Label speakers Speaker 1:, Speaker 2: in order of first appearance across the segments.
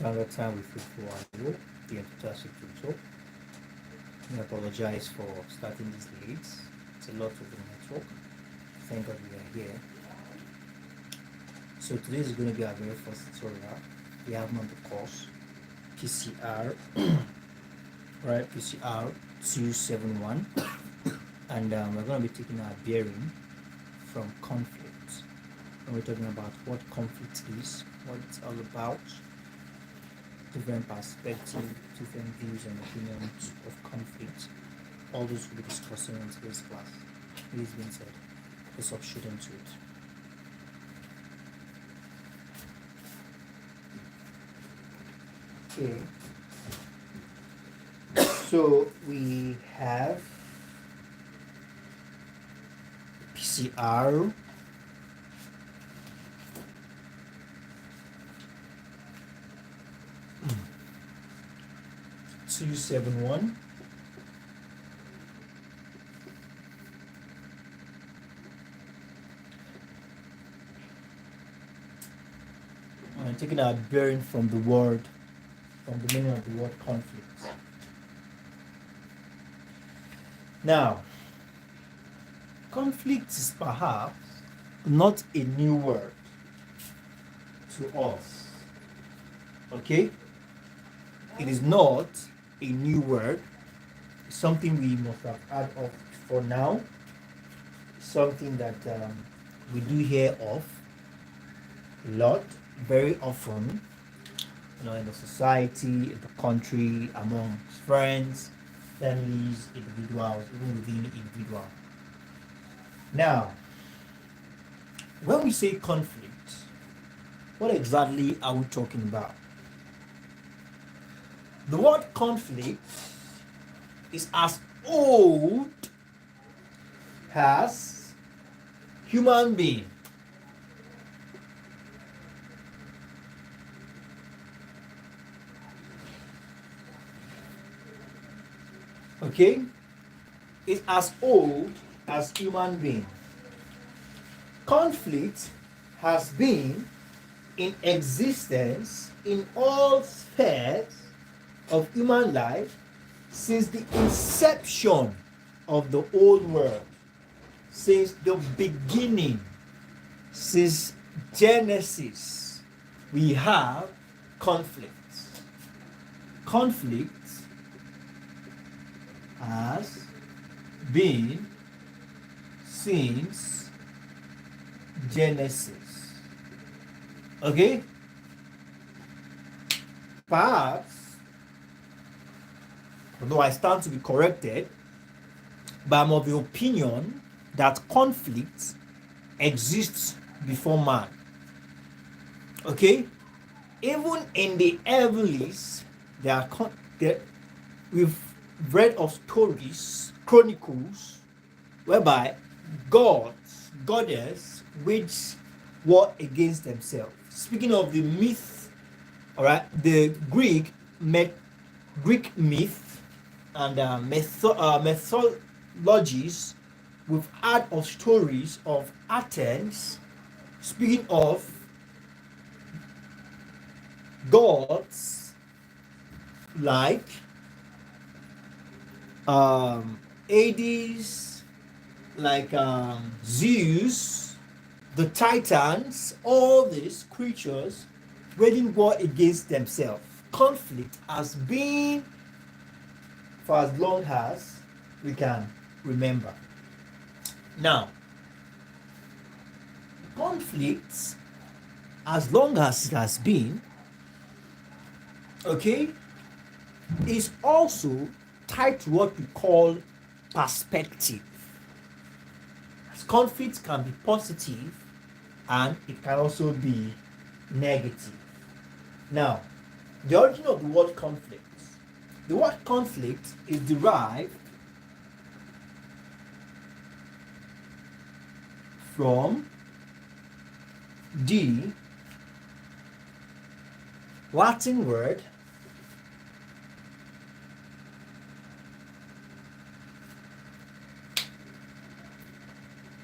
Speaker 1: Another time with VOL1, the enthusiastic tutor. I apologize for starting this late. It's a lot of the network. Thank God we are here. So today is going to be our very first tutorial. We have on the course PCR, right? PCR271, and we're going to be taking our bearing from conflict. And we're talking about what conflict is, what it's all about, different perspectives, different views and opinions of conflict. All those will be discussing in today's class. This being said, let's hop straight into it. Okay. So we have PCR, 271. I'm taking our bearing from the meaning of the word conflict. Now, conflict is perhaps not a new word to us. Okay? It is not a new word. It's something we must have heard of for now. Something that we do hear of a lot, very often, in the society, in the country, among friends, families, individuals, even within individual. Now, when we say conflict, what exactly are we talking about? The word conflict is as old as human being. Okay? It's as old as human being. Conflict has been in existence in all spheres of human life since the inception of the old world, since the beginning, since Genesis, we have conflicts. Conflict has been since Genesis. Okay? Perhaps, although I stand to be corrected, but I'm of the opinion that conflict exists before man. Okay? Even in the heavenlies, we've read of stories, chronicles, whereby goddess wage war against themselves. Speaking of the myth, all right, the Greek myth and methodologies, we've heard of stories of Athens. Speaking of gods like Hades, like Zeus, the Titans, all these creatures waging war against themselves. Conflict has been for as long as we can remember. Now, conflict, as long as it has been, okay, is also tied to what we call perspective. As conflict can be positive and it can also be negative. Now, the origin of the word conflict. The word conflict is derived from the Latin word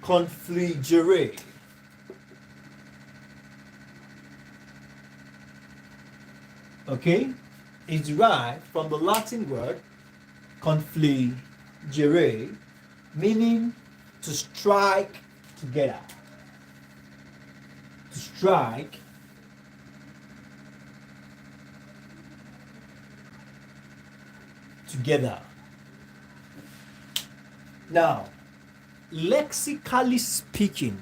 Speaker 1: confligere. okay, is derived from the Latin word confligere, meaning to strike together. To strike together. Now, lexically speaking,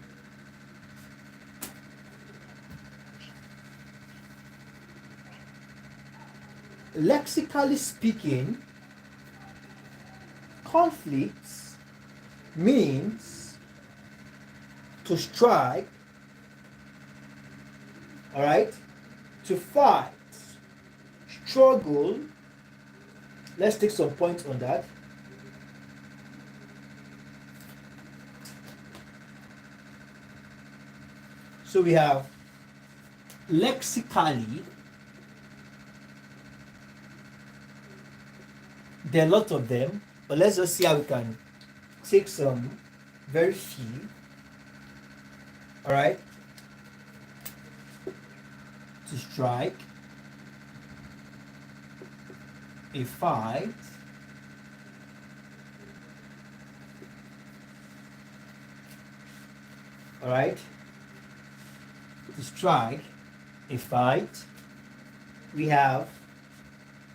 Speaker 1: conflicts means to strike, all right, to fight, struggle. Let's take some points on that. So we have lexically, there are a lot of them, but let's just see how we can take some very few. All right, to strike, a fight, all right, to strike, a fight. We have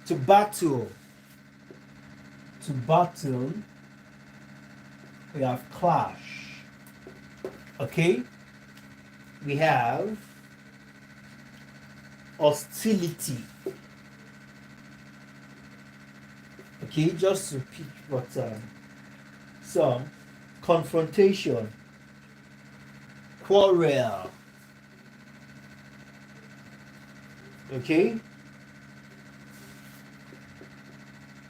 Speaker 1: to battle, we have clash, okay. We have hostility, okay, just to pick what some confrontation, quarrel, okay,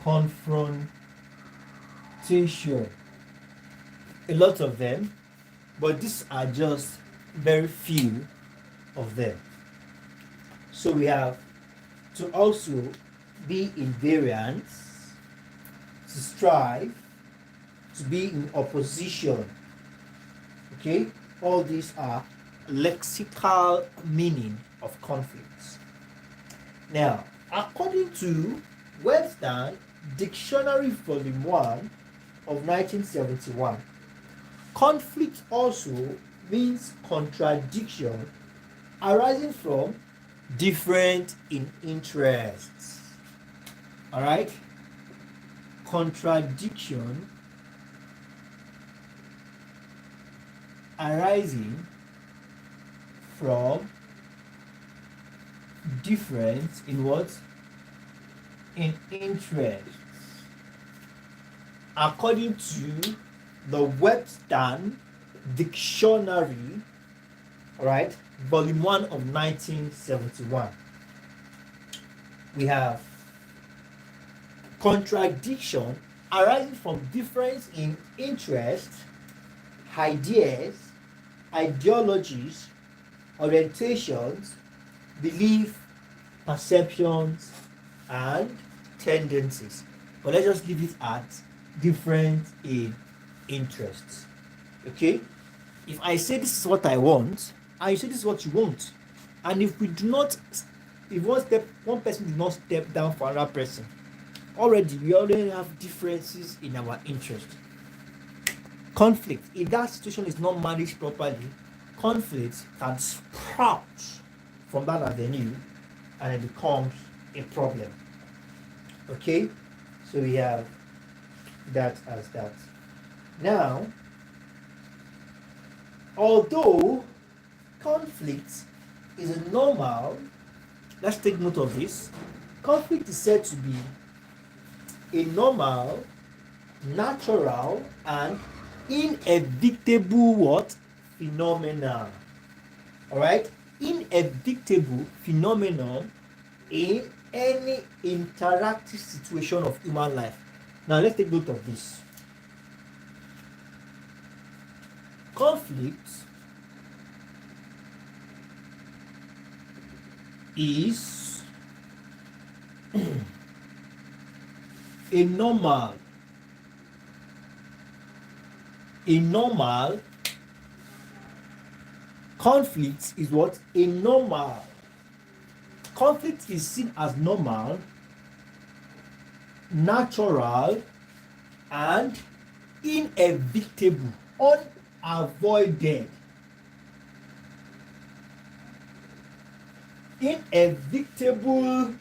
Speaker 1: confrontation, a lot of them, but these are just very few of them. So we have to also be in variance, to strive, to be in opposition, okay. All these are lexical meaning of conflicts. Now, according to Webster Dictionary Volume 1 of 1971, conflict also means contradiction arising from different in interests. All right, contradiction arising from difference in what? In interests. According to the Webster Dictionary, right, volume 1 of 1971, we have contradiction arising from difference in interests, ideas, ideologies, orientations, belief, perceptions, and tendencies. But let's just leave it at difference in interests. Okay? If I say this is what I want, and you say this is what you want, and if we do not, if one person did not step down for another person, we already have differences in our interest. Conflict, if that situation is not managed properly, conflict can sprout from that avenue and it becomes a problem. Okay, so we have that as that. Now, although conflict is a normal, let's take note of this, conflict is said to be a normal, natural, and inevitable what? Phenomenon. Alright? Inevitable phenomenon in any interactive situation of human life. Now let's take note of this. Conflict is a normal conflict is what? A normal conflict is seen as normal, natural, and inevitable, unavoided. Inevitable,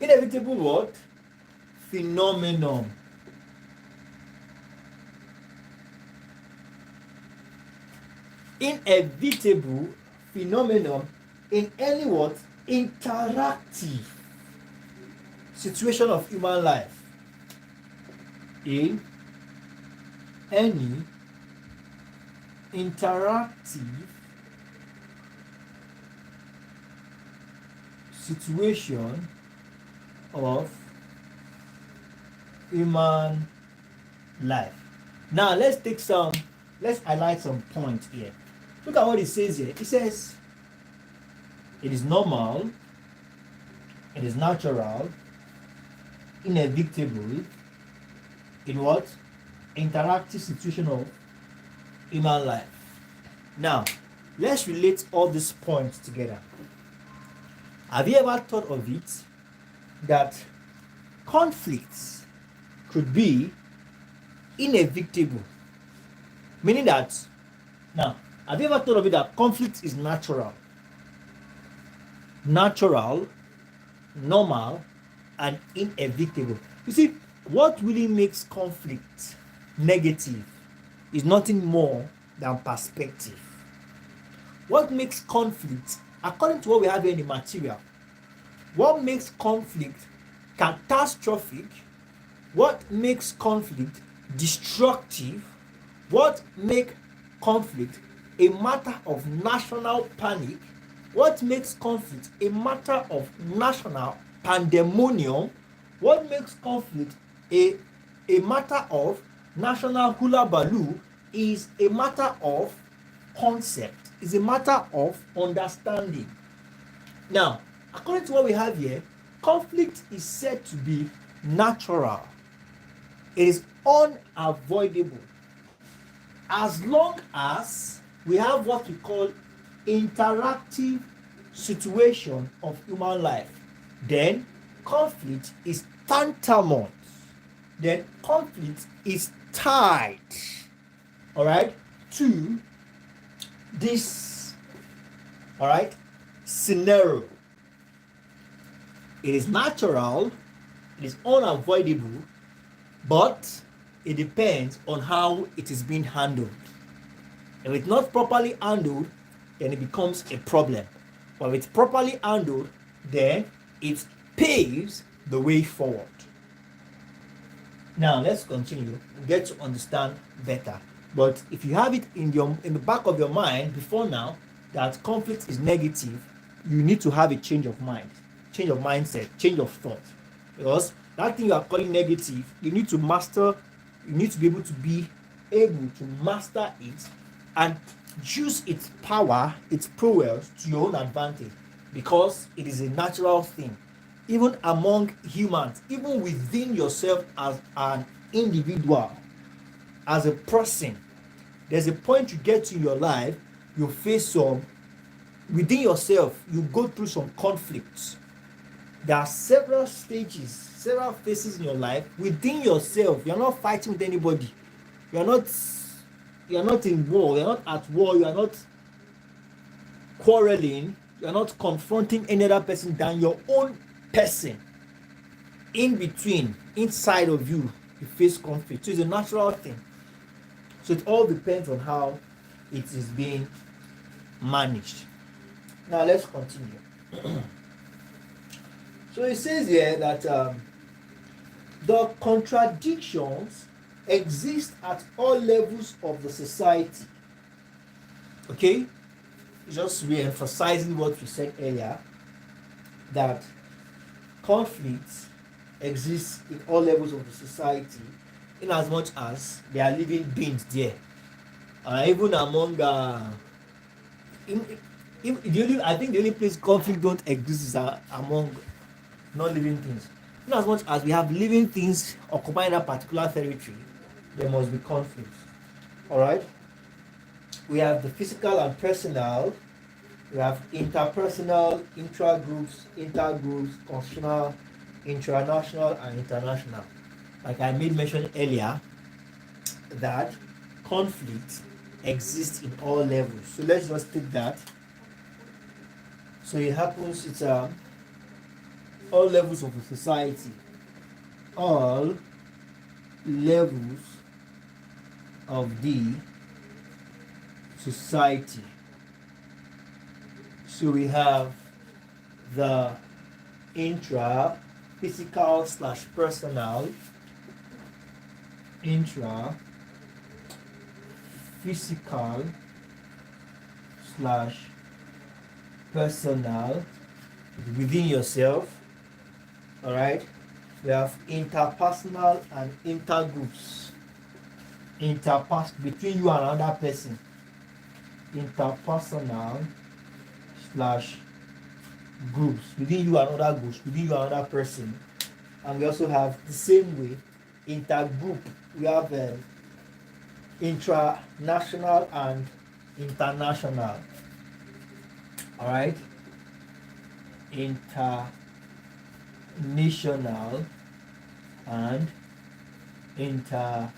Speaker 1: inevitable what? Phenomenon. Inevitable phenomenon in any what? Interactive situation of human life. In any interactive situation of human life. Now let's highlight some points here. Look at what it says here. It says it is normal, it is natural, inevitable, in what? Interactive situation of human life. Now, let's relate all these points together. Have you ever thought of it that conflicts could be inevitable? Meaning that, now, have you ever thought of it that conflict is natural, normal, and inevitable? You see, what really makes conflict negative is nothing more than perspective. What makes conflict, according to what we have here in the material, what makes conflict catastrophic, what makes conflict destructive, what makes conflict a matter of national panic, what makes conflict a matter of national pandemonium, what makes conflict a matter of national hula baloo is a matter of concept, is a matter of understanding. Now, according to what we have here, conflict is said to be natural. It is unavoidable. As long as we have what we call interactive situation of human life, then conflict is tantamount. Then conflict is tied, all right, to this, all right, scenario. It is natural, it is unavoidable, but it depends on how it is being handled. If it's not properly handled, then it becomes a problem. But if it's properly handled, then it paves the way forward. Now let's continue. We'll get to understand better. But if you have it in the back of your mind before now that conflict is negative, you need to have a change of mind, change of mindset, change of thought. Because that thing you are calling negative, you need to be able to master it and use its power, its prowess to your own advantage, because it is a natural thing. Even among humans, even within yourself as an individual, as a person, there's a point you get to in your life, you face within yourself, you go through some conflicts. There are several stages, several phases in your life within yourself. You're not fighting with anybody. You're not in war. You're not at war. You're not quarreling. You're not confronting any other person than your own person. In between, inside of you, you face conflict. So it's a natural thing. So it all depends on how it is being managed. Now let's continue. So it says here that the contradictions exist at all levels of the society. Okay? Just re-emphasizing what we said earlier, that conflicts exist in all levels of the society, in as much as there are living beings there. Even among I think the only place conflict don't exist is among non-living things. In as much as we have living things occupying that particular territory, there must be conflict. All right. We have the physical and personal. We have interpersonal, intra-groups, intergroups, constitutional, intranational, and international. Like I made mention earlier, that conflict exists in all levels. So let's just take that. So it happens, it's all levels of a society. All levels of the society. So we have the intra physical slash personal, intra physical slash personal within yourself. All right. We have interpersonal and intergroups. Between you and another person. Interpersonal slash groups within you and other groups, within you and another person. And we also have the same way intergroup. We have intranational and international. All right. International and international.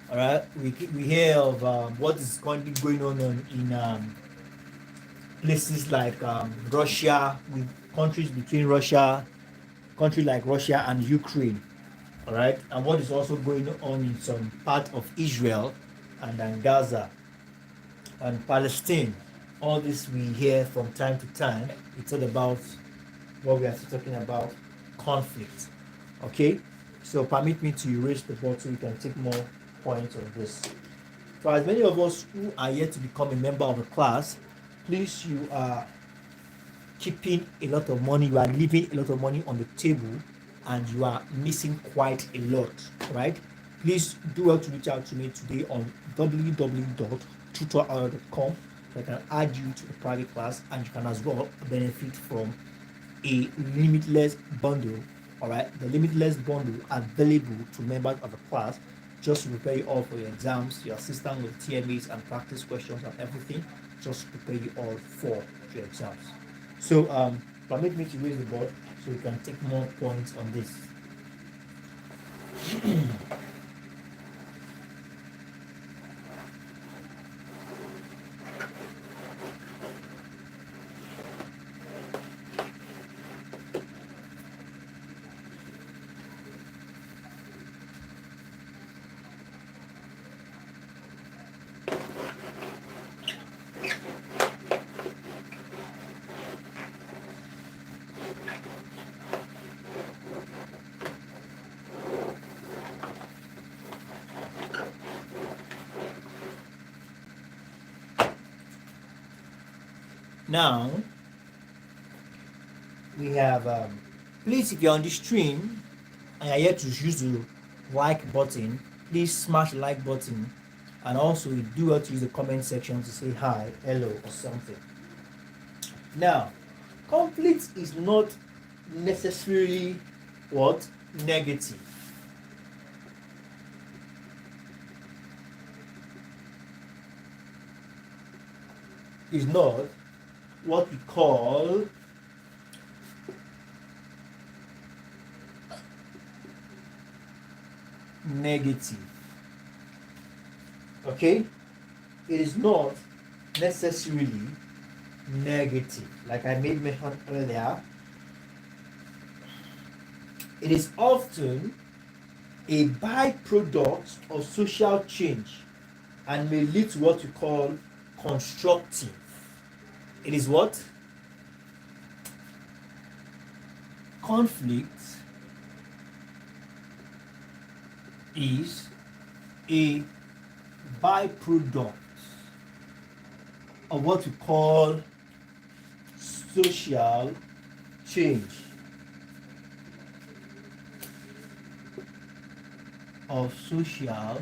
Speaker 1: All right. We hear of what is currently going on in places like Russia, with countries between countries like Russia and Ukraine. All right. And what is also going on in some part of Israel and then Gaza and Palestine. All this we hear from time to time. It's all about what we are talking about, conflict. Okay, so permit me to erase the board so we can take more points on this. For as many of us who are yet to become a member of the class, please, you are keeping a lot of money, you are leaving a lot of money on the table, and you are missing quite a lot, right? Please do well to reach out to me today on www.tutorhour.com so I can add you to the private class, and you can as well benefit from a limitless bundle. All right, the limitless bundle available to members of the class just to prepare you all for your exams, your assistance with TMAs and practice questions and everything, just to prepare you all for your exams. So permit me to raise the board so we can take more points on this. Now we have please, if you're on the stream and you're yet to use the like button, please smash the like button, and also you do well to use the comment section to say hi, hello, or something. Now, conflict is not necessarily what? Negative. Is not what we call negative. Okay? It is not necessarily negative. Like I made mention earlier, it is often a byproduct of social change and may lead to what we call constructive. It is what? Conflict is a byproduct of what we call social change. Of social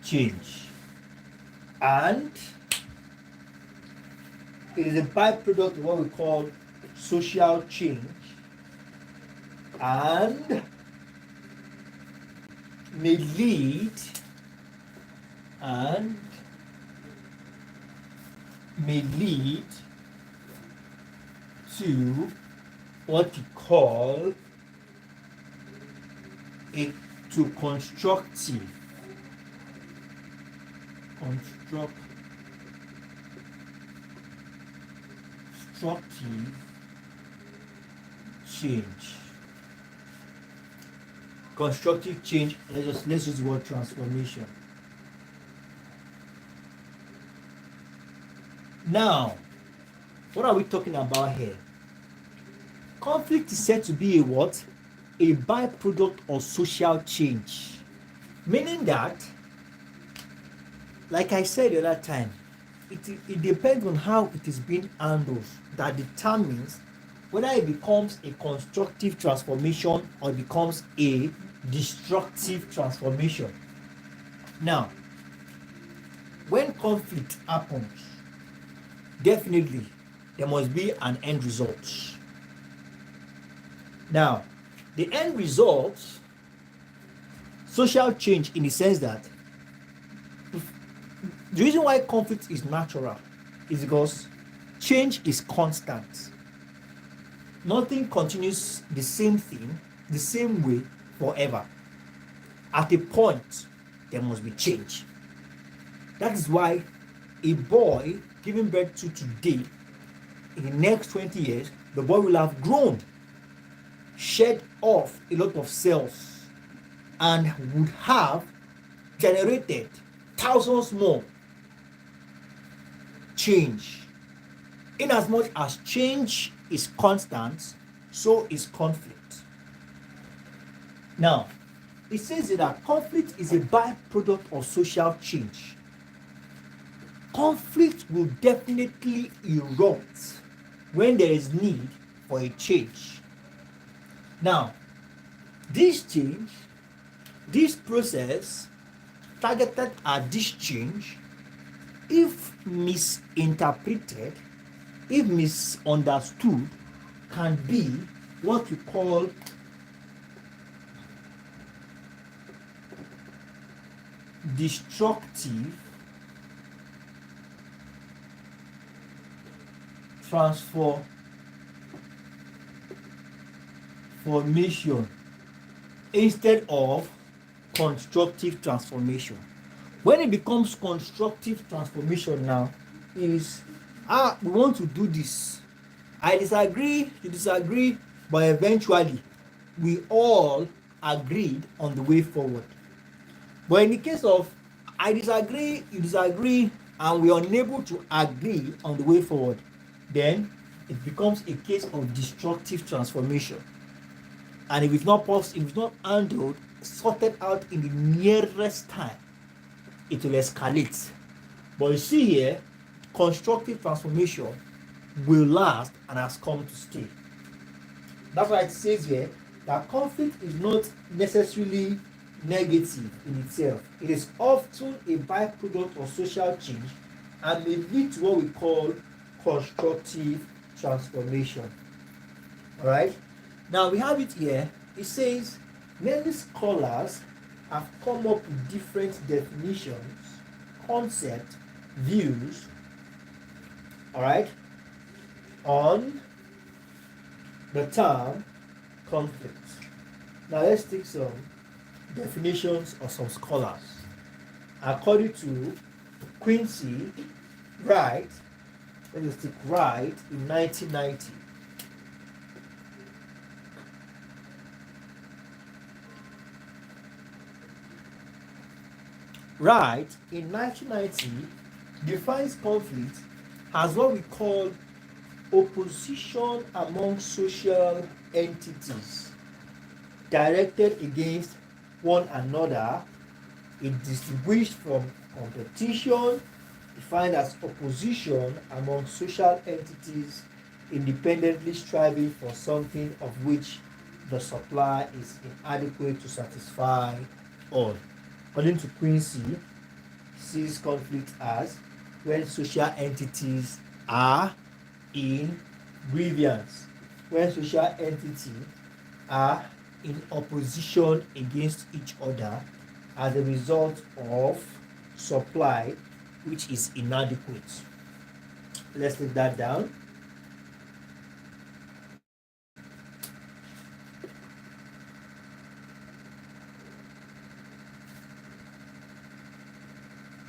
Speaker 1: change, and It is a byproduct of what we call social change and may lead to what you call a to constructive change. Constructive change, let's use the word transformation. Now, what are we talking about here? Conflict is said to be a what? A byproduct of social change. Meaning that, like I said the other time, it depends on how it is being handled that determines whether it becomes a constructive transformation or becomes a destructive transformation. Now, when conflict happens, definitely there must be an end result. Now, the end result, social change in the sense that the reason why conflict is natural is because change is constant. Nothing continues the same thing, the same way forever. At a point, there must be change. That is why a boy giving birth to today, in the next 20 years, the boy will have grown, shed off a lot of cells, and would have generated thousands more change. In as much as change is constant, so is conflict. Now, it says that conflict is a byproduct of social change. Conflict will definitely erupt when there is need for a change. Now, this change, this process targeted at this change, if misinterpreted, if misunderstood, can be what we call destructive transformation instead of constructive transformation. When it becomes constructive transformation now is we want to do this. I disagree, you disagree, but eventually we all agreed on the way forward. But in the case of I disagree, you disagree, and we are unable to agree on the way forward, then it becomes a case of destructive transformation. And if it's not possible, if it's not handled, sorted out in the nearest time, it will escalate. But you see here, constructive transformation will last and has come to stay. That's why it says here that conflict is not necessarily negative in itself. It is often a byproduct of social change and may lead to what we call constructive transformation. Alright? Now we have it here. It says many scholars have come up with different definitions, concepts, views, alright, on the term conflict. Now let's take some definitions of some scholars. According to Quincy Wright, let us take Wright in 1990. Wright in 1990 defines conflict as what we call opposition among social entities directed against one another. It distinguished from competition, defined as opposition among social entities independently striving for something of which the supply is inadequate to satisfy all. According to Quincy, sees conflict as when social entities are in grievance, when social entities are in opposition against each other as a result of supply which is inadequate. Let's take that down.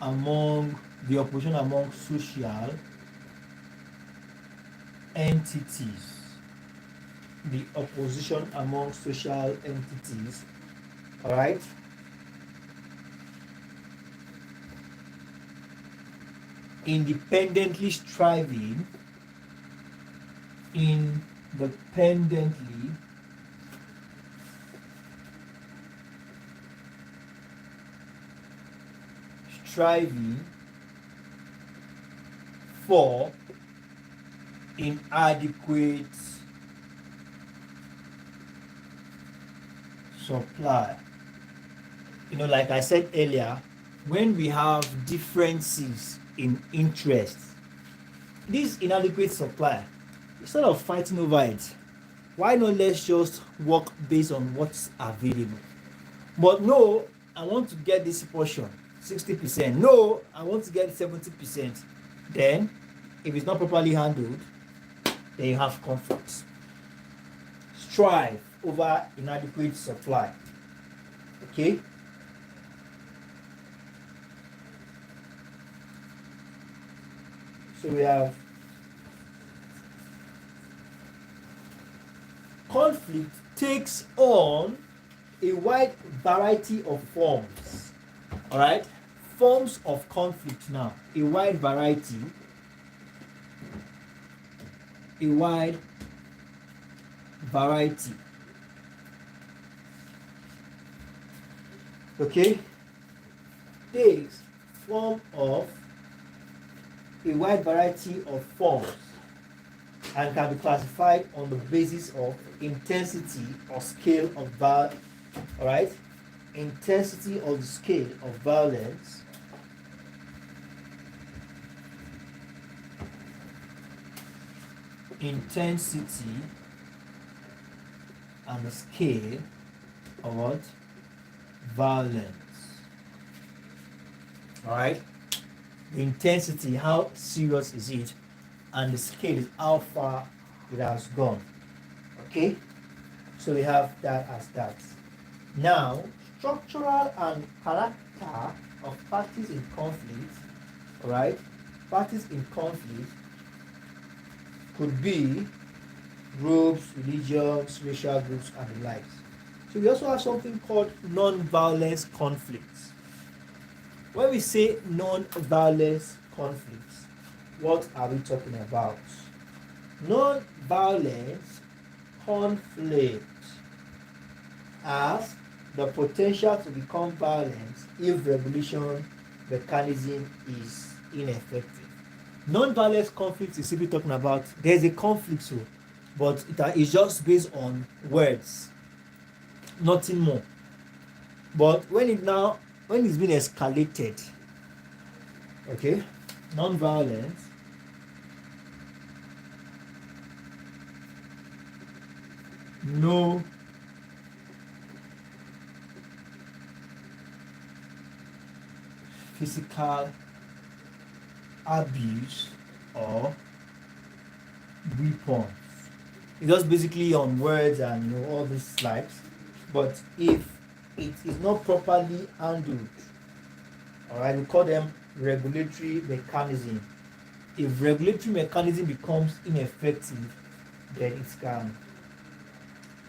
Speaker 1: Among the opposition among social entities. The opposition among social entities. All right. Independently striving for inadequate supply. Like I said earlier, when we have differences in interest, this inadequate supply, instead of fighting over it, why not let's just work based on what's available? But no, I want to get this portion 60%. No, I want to get 70%. Then, if it's not properly handled, then you have conflicts. Strive over inadequate supply. Okay? So we have conflict takes on a wide variety of forms. All right? Forms of conflict now. A wide variety. Okay? Takes form of a wide variety of forms and can be classified on the basis of intensity or scale of violence. All right, intensity or the scale of violence, intensity and the scale of what? Violence. All right. The intensity, how serious is it, and the scale is how far it has gone. Okay, so we have that as that. Now, structural and character of parties in conflict. All right, parties in conflict could be groups, religions, racial groups, and the likes. So we also have something called non-violence conflicts. When we say non-violence conflicts, what are we talking about? Non-violence conflict has the potential to become violent if regulation mechanism is ineffective. Non-violence conflict is simply talking about there's a conflict, so, but it is just based on words, nothing more. But when it's been escalated, okay, non-violence no physical abuse or weapons. It's just basically on words and all these slides. But if it is not properly handled, all right, we call them regulatory mechanism. If regulatory mechanism becomes ineffective, then it can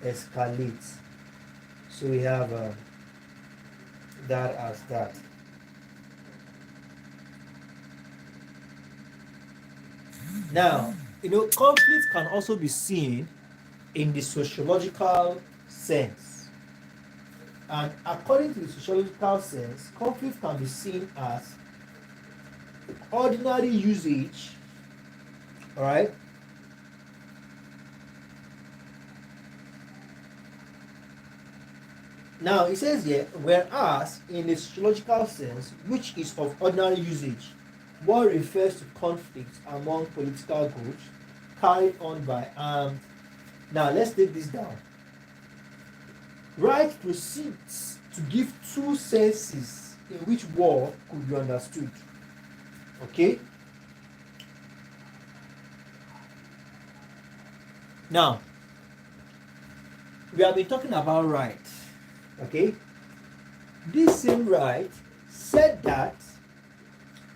Speaker 1: escalate. So we have that as that. Now, conflict can also be seen in the sociological sense. And according to the sociological sense, conflict can be seen as ordinary usage, all right, now it says here, whereas in the sociological sense, which is of ordinary usage, what refers to conflicts among political groups, carried on by armed. Now let's take this down. Wright proceeds to give two senses in which war could be understood. Okay? Now, we have been talking about Wright. Okay? This same Wright said that,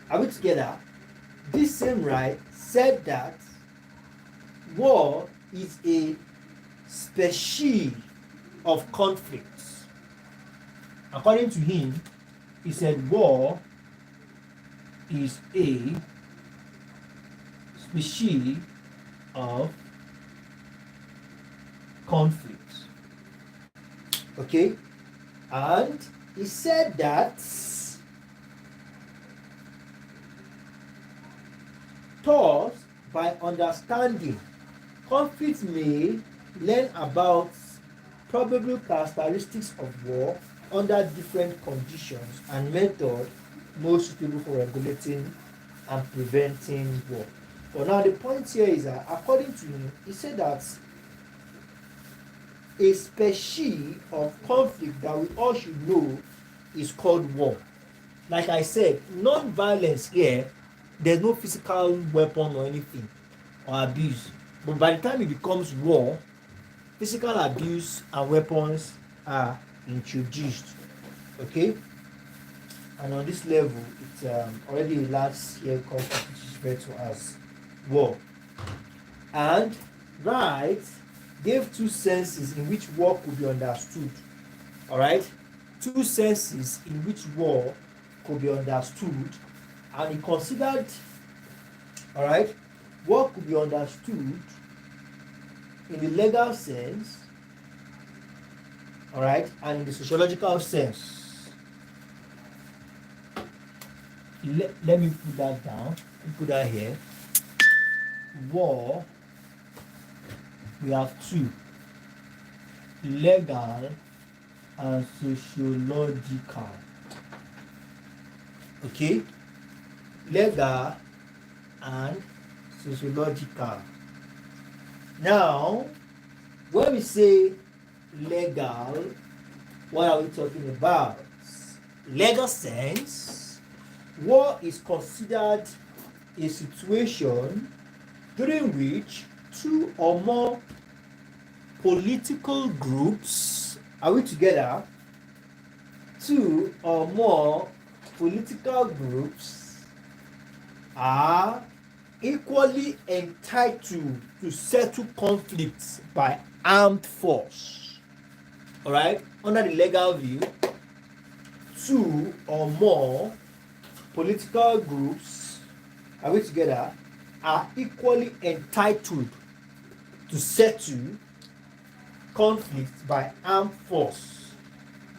Speaker 1: are we together? This same Wright said that war is a species of conflicts. According to him, he said war is a species of conflicts. Okay? And he said that thus, by understanding conflicts may learn about probable characteristics of war under different conditions and methods most suitable for regulating and preventing war. But now the point here is that according to him, he said that a species of conflict that we all should know is called war. Like I said, non-violence here, there's no physical weapon or anything or abuse. But by the time it becomes war, physical abuse and weapons are introduced. Okay? And on this level, it's already a large scale conflict which is referred to as war. And Wright gave two senses in which war could be understood. Alright? Two senses in which war could be understood. And he considered, alright, war could be understood in the legal sense, alright, and in the sociological sense. Let me put that down. Put that here. War, we have two: legal and sociological. Okay? Legal and sociological. Now, when we say legal, what are we talking about? Legal sense, war is considered a situation during which two or more political groups, are we together? Two or more political groups are equally entitled to settle conflicts by armed force. Alright? Under the legal view, two or more political groups, are we together, are equally entitled to settle conflicts by armed force.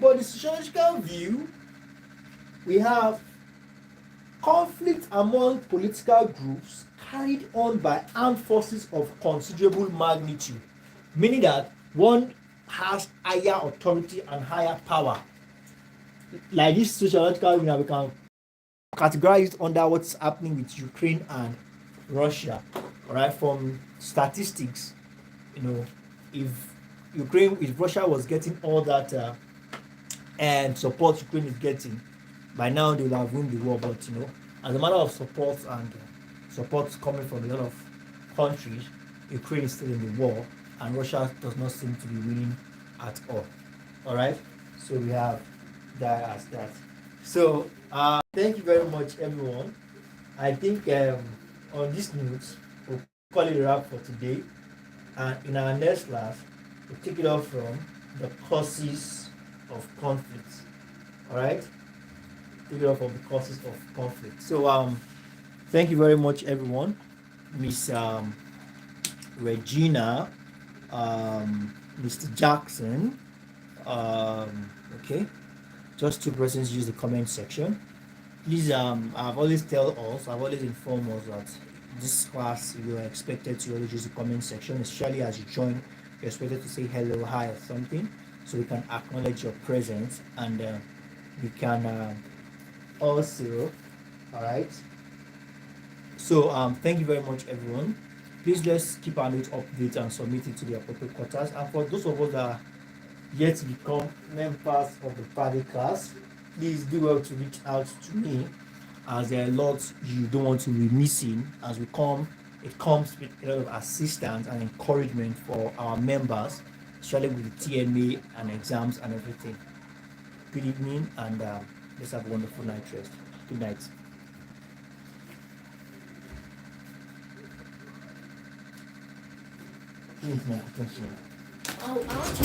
Speaker 1: But the sociological view, we have conflict among political groups carried on by armed forces of considerable magnitude, meaning that one has higher authority and higher power. Like this sociological view, we can categorize it under what's happening with Ukraine and Russia. Alright, from statistics, if Russia was getting all that and support Ukraine is getting, by now they will have won the war. But as a matter of support and support coming from a lot of countries, Ukraine is still in the war and Russia does not seem to be winning at all. Alright, so we have that as that. So thank you very much, everyone. I think on this note, we'll call it a wrap for today. And in our next class, we'll take it off from the causes of conflict. Alright? Take it off from the causes of conflict. So thank you very much, everyone. Miss Regina, Mr. Jackson. Okay. Just two persons use the comment section. Please, I've always informed us that this class you are expected to always use the comment section, especially as you join. You're expected to say hello, hi, or something, so we can acknowledge your presence, and we can also, all right. So thank you very much, everyone. Please let's keep our notes updated and submit it to the appropriate quarters. And for those of us that are yet to become members of the private class, please do well to reach out to me, as there are lots you don't want to be missing as we come. It comes with a lot of assistance and encouragement for our members, especially with the TMA and exams and everything. Good evening, and let's have a wonderful night rest. Good night. Thank you.